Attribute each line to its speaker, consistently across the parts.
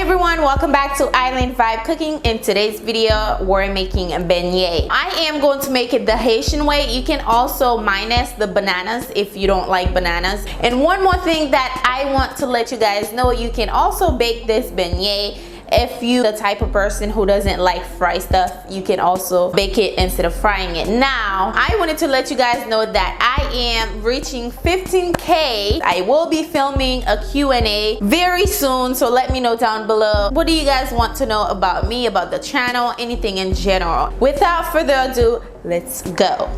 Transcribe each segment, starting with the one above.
Speaker 1: everyone, welcome back to Island Vibe Cooking. In today's video we're making a beignet. I am going to make it the Haitian way. You can also minus the bananas if you don't like bananas. And one more thing that I want to let you guys know, you can also bake this beignet. If you the type of person who doesn't like fried stuff, you can also bake it instead of frying it. Now, I wanted to let you guys know that I am reaching 15K. I will be filming a Q&A very soon, so let me know down below. What do you guys want to know about me, about the channel, anything in general? Without further ado, let's go.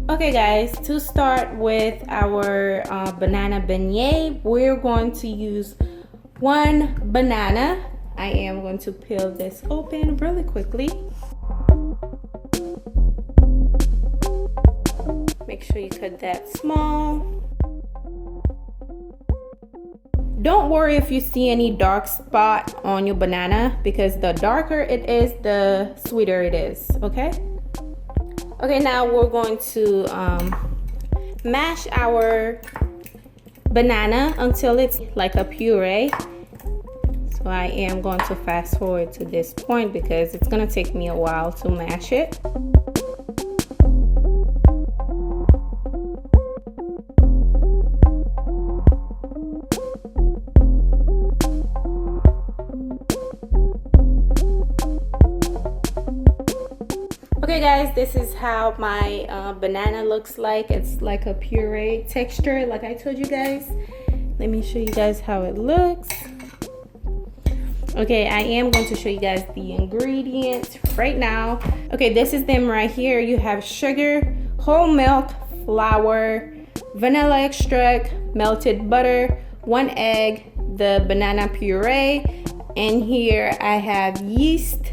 Speaker 1: Okay guys, to start with our banana beignet, we're going to use one banana. I am going to peel this open really quickly. Make sure you cut that small. Don't worry if you see any dark spot on your banana, because the darker it is, the sweeter it is, okay? Okay, now we're going to mash our banana until it's like a puree. So I am going to fast forward to this point because it's going to take me a while to mash it. Okay guys, this is how my banana looks like. It's like a puree texture like I told you guys. Let me show you guys how it looks. Okay, I am going to show you guys the ingredients right now. Okay, this is them right here. You have sugar, whole milk, flour, vanilla extract, melted butter, 1 egg, the banana puree, and here I have yeast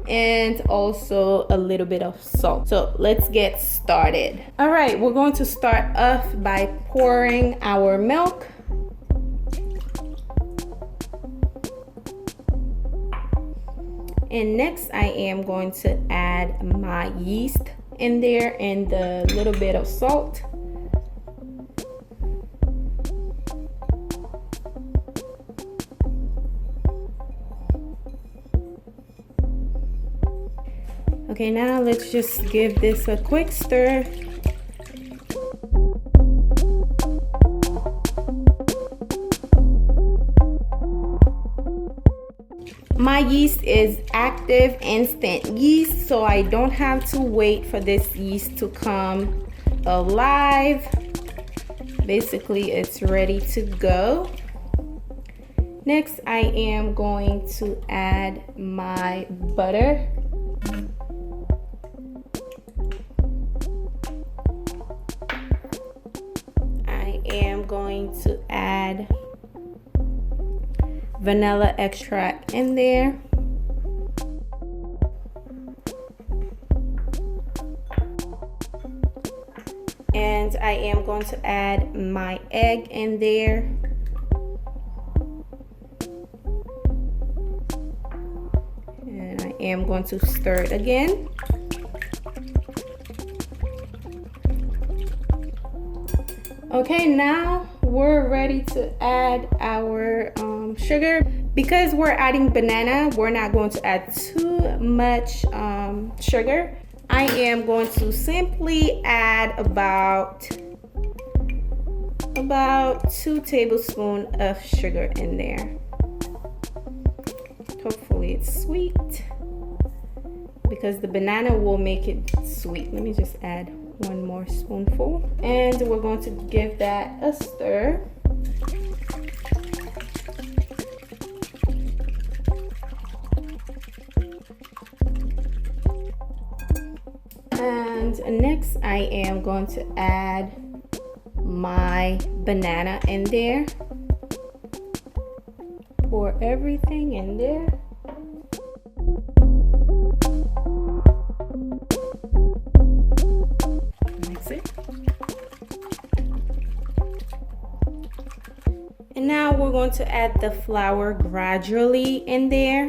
Speaker 1: and also a little bit of salt. So let's get started. All right, we're going to start off by pouring our milk. And next I am going to add my yeast in there and a little bit of salt. Okay, now let's just give this a quick stir. My yeast is active instant yeast, so I don't have to wait for this yeast to come alive. Basically, it's ready to go. Next, I am going to add my butter. I am going to add vanilla extract in there. And I am going to add my egg in there. And I am going to stir it again. Okay, now we're ready to add our sugar. Because we're adding banana, we're not going to add too much sugar. I am going to simply add about 2 tablespoons of sugar in there. Hopefully it's sweet, because the banana will make it sweet. Let me just add 1 more spoonful, and we're going to give that a stir. And next I am going to add my banana in there. Pour everything in there. Mix it. And now we're going to add the flour gradually in there.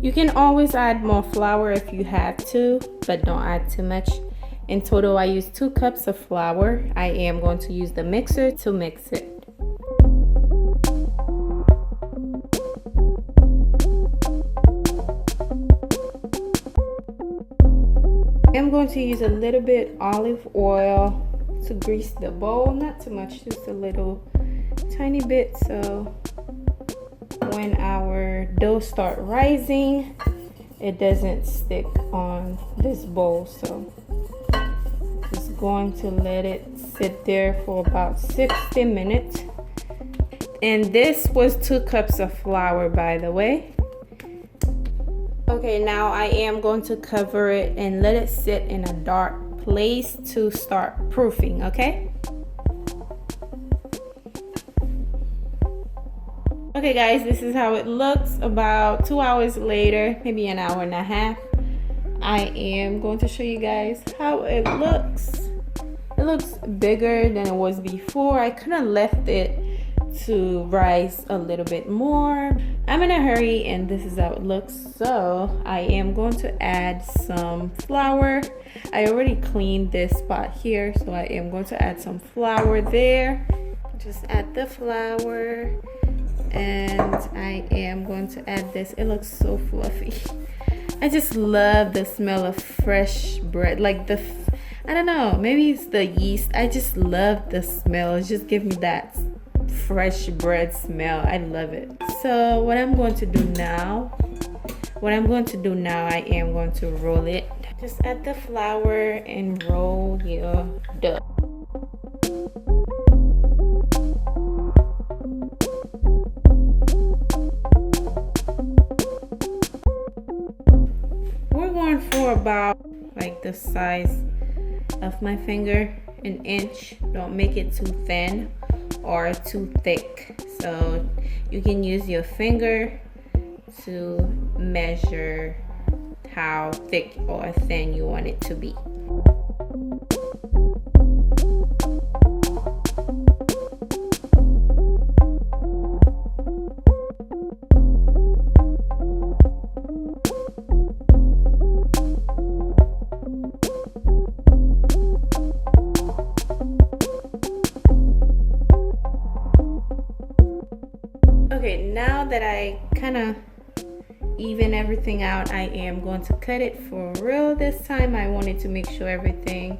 Speaker 1: You can always add more flour if you have to, but don't add too much. In total, I use 2 cups of flour. I am going to use the mixer to mix it. I'm going to use a little bit olive oil to grease the bowl, not too much, just a little tiny bit, so when our dough start rising, it doesn't stick on this bowl. So just going to let it sit there for about 60 minutes. And this was 2 cups of flour, by the way. Okay, now I am going to cover it and let it sit in a dark place to start proofing, okay? Okay guys, this is how it looks about 2 hours later, maybe an hour and a half. I am going to show you guys how it looks. It looks bigger than it was before. I could have left it to rise a little bit more. I'm in a hurry and this is how it looks. So I am going to add some flour. I already cleaned this spot here, so I am going to add some flour there. Just add the flour, and I am going to add this. It looks so fluffy. I just love the smell of fresh bread. Like I don't know, maybe it's the yeast. I just love the smell. It just gives me that fresh bread smell. I love it. So what I'm going to do now, I am going to roll it. Just add the flour and roll your dough. We're going for about like the size of my finger, 1 inch. Don't make it too thin or too thick. So you can use your finger to measure how thick or thin you want it to be. Okay, now that I kind of even everything out, I am going to cut it for real this time. I wanted to make sure everything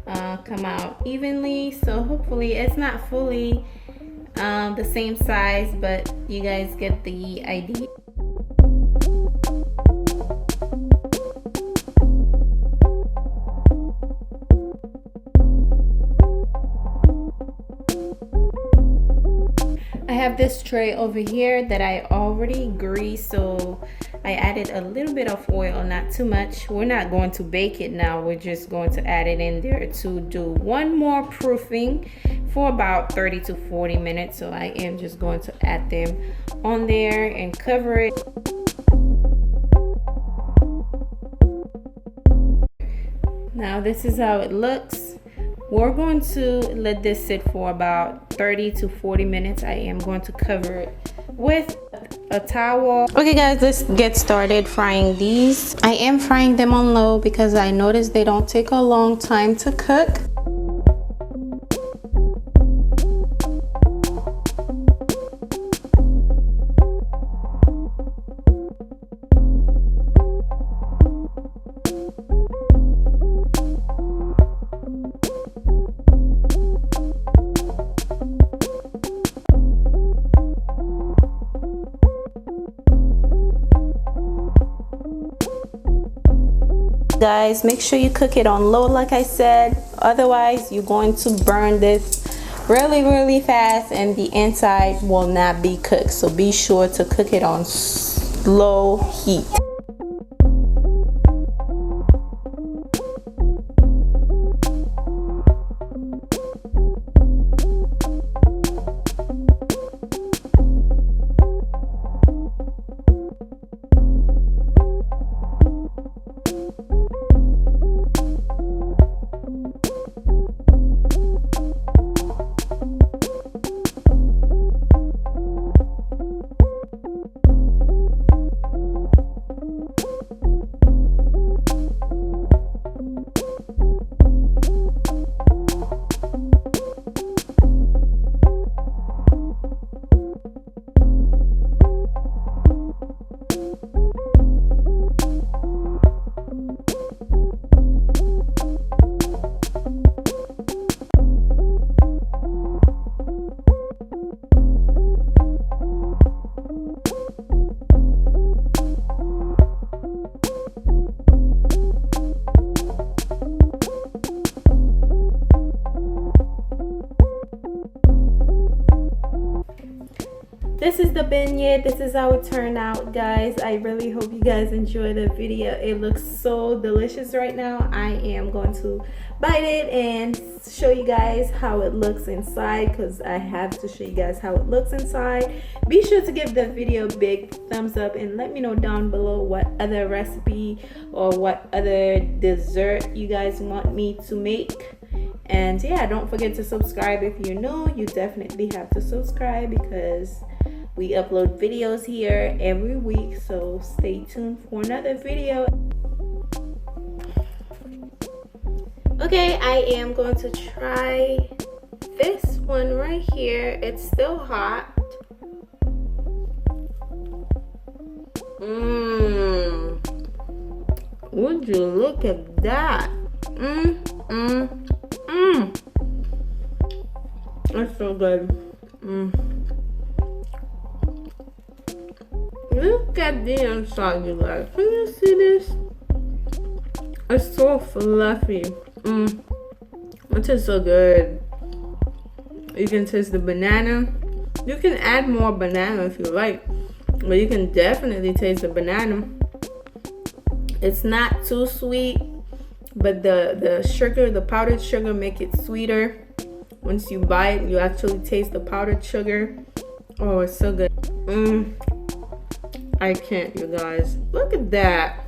Speaker 1: come out evenly, so hopefully it's not fully the same size, but you guys get the idea. I have this tray over here that I already greased, so I added a little bit of oil, not too much. We're not going to bake it now, we're just going to add it in there to do one more proofing for about 30 to 40 minutes. So I am just going to add them on there and cover it. Now this is how it looks. We're going to let this sit for about 30 to 40 minutes. I am going to cover it with a towel. Okay guys, let's get started frying these. I am frying them on low because I noticed they don't take a long time to cook. Guys, make sure you cook it on low like I said, otherwise you're going to burn this really fast and the inside will not be cooked. So be sure to cook it on slow heat. this is the beignet. This is how it turned out, guys. I really hope you guys enjoy the video. It looks so delicious right now. I am going to bite it and show you guys how it looks inside, because I have to show you guys how it looks inside. Be sure to give the video a big thumbs up and let me know down below what other recipe or what other dessert you guys want me to make. And yeah, don't forget to subscribe if you're new. You definitely have to subscribe because we upload videos here every week, so stay tuned for another video. Okay, I am going to try this one right here. It's still hot. Would you look at that? That's so good. Look at the inside, you guys. Can you see this? It's so fluffy. It is so good. You can taste the banana. You can add more banana if you like, but you can definitely taste the banana. It's not too sweet, but the sugar, the powdered sugar, make it sweeter. Once you bite, you actually taste the powdered sugar. Oh, it's so good. I can't, you guys. Look at that.